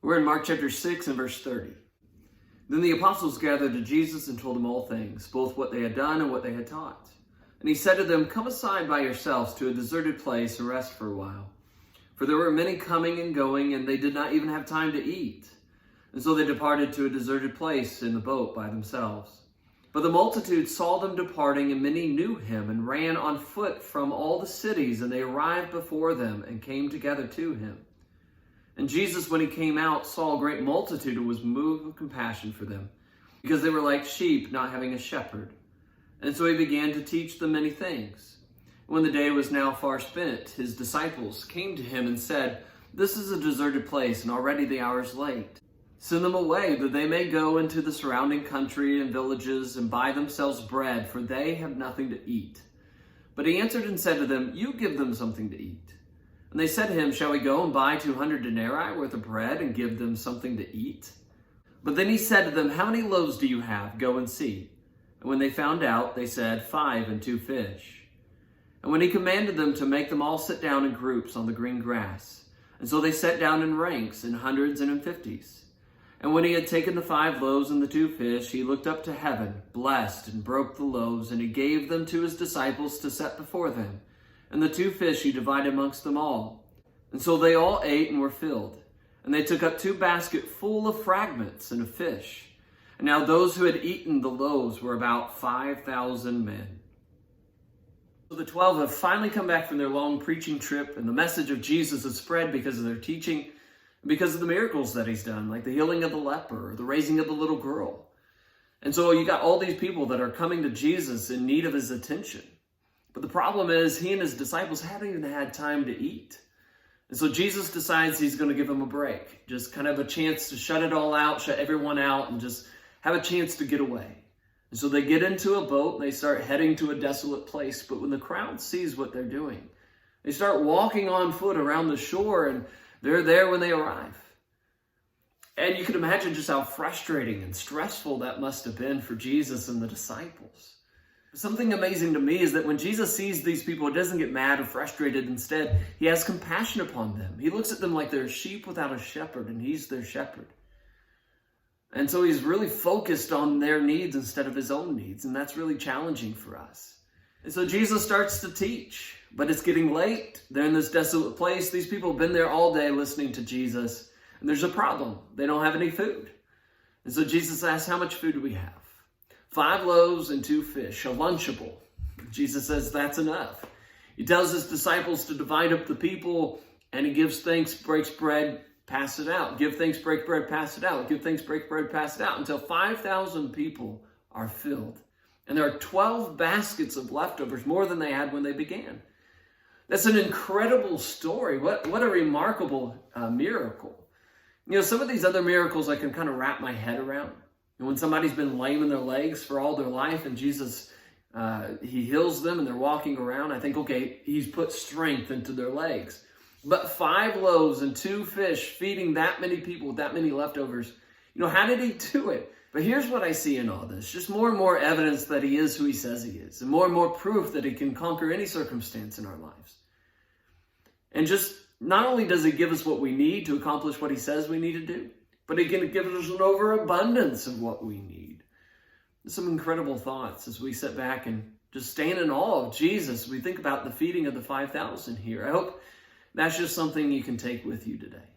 We're in Mark chapter 6 and verse 30. Then the apostles gathered to Jesus and told him all things, both what they had done and what they had taught. And he said to them, "Come aside by yourselves to a deserted place and rest for a while." For there were many coming and going, and they did not even have time to eat. And so they departed to a deserted place in the boat by themselves. But the multitude saw them departing, and many knew him, and ran on foot from all the cities, and they arrived before them and came together to him. And Jesus, when he came out, saw a great multitude and was moved with compassion for them, because they were like sheep not having a shepherd. And so he began to teach them many things. When the day was now far spent, his disciples came to him and said, "This is a deserted place, and already the hour is late. Send them away, that they may go into the surrounding country and villages and buy themselves bread, for they have nothing to eat." But he answered and said to them, "You give them something to eat." And they said to him, "Shall we go and buy 200 denarii worth of bread and give them something to eat?" But then he said to them, "How many loaves do you have? Go and see." And when they found out, they said, 5 and 2 fish. And when he commanded them to make them all sit down in groups on the green grass. And so they sat down in ranks, in hundreds and in fifties. And when he had taken the 5 loaves and the 2 fish, he looked up to heaven, blessed, and broke the loaves, and he gave them to his disciples to set before them. And the 2 fish he divided amongst them all. And so they all ate and were filled. And they took up 2 baskets full of fragments and of fish. And now those who had eaten the loaves were about 5,000 men. So the 12 have finally come back from their long preaching trip, and the message of Jesus has spread because of their teaching, and because of the miracles that he's done, like the healing of the leper, or the raising of the little girl. And so you got all these people that are coming to Jesus in need of his attention. But the problem is he and his disciples haven't even had time to eat. And so Jesus decides he's going to give them a break, just kind of a chance to shut it all out, shut everyone out, and just have a chance to get away. And so they get into a boat and they start heading to a desolate place. But when the crowd sees what they're doing, they start walking on foot around the shore, and they're there when they arrive. And you can imagine just how frustrating and stressful that must have been for Jesus and the disciples. Something amazing to me is that when Jesus sees these people, he doesn't get mad or frustrated. Instead, he has compassion upon them. He looks at them like they're sheep without a shepherd, and he's their shepherd. And so he's really focused on their needs instead of his own needs, and that's really challenging for us. And so Jesus starts to teach, but it's getting late. They're in this desolate place. These people have been there all day listening to Jesus, and there's a problem. They don't have any food. And so Jesus asks, "How much food do we have?" 5 loaves and 2 fish, a Lunchable. Jesus says that's enough. He tells his disciples to divide up the people, and he gives thanks, breaks bread, pass it out. Give thanks, break bread, pass it out. Give thanks, break bread, pass it out, until 5,000 people are filled. And there are 12 baskets of leftovers, more than they had when they began. That's an incredible story. What a remarkable miracle. You know, some of these other miracles I can kind of wrap my head around. And when somebody's been lame in their legs for all their life and Jesus, he heals them and they're walking around, I think, okay, he's put strength into their legs. But 5 loaves and 2 fish feeding that many people with that many leftovers, you know, how did he do it? But here's what I see in all this. Just more and more evidence that he is who he says he is. And more proof that he can conquer any circumstance in our lives. And just not only does he give us what we need to accomplish what he says we need to do, but he can give us an overabundance of what we need. There's some incredible thoughts as we sit back and just stand in awe of Jesus. We think about the feeding of the 5,000 here. I hope that's just something you can take with you today.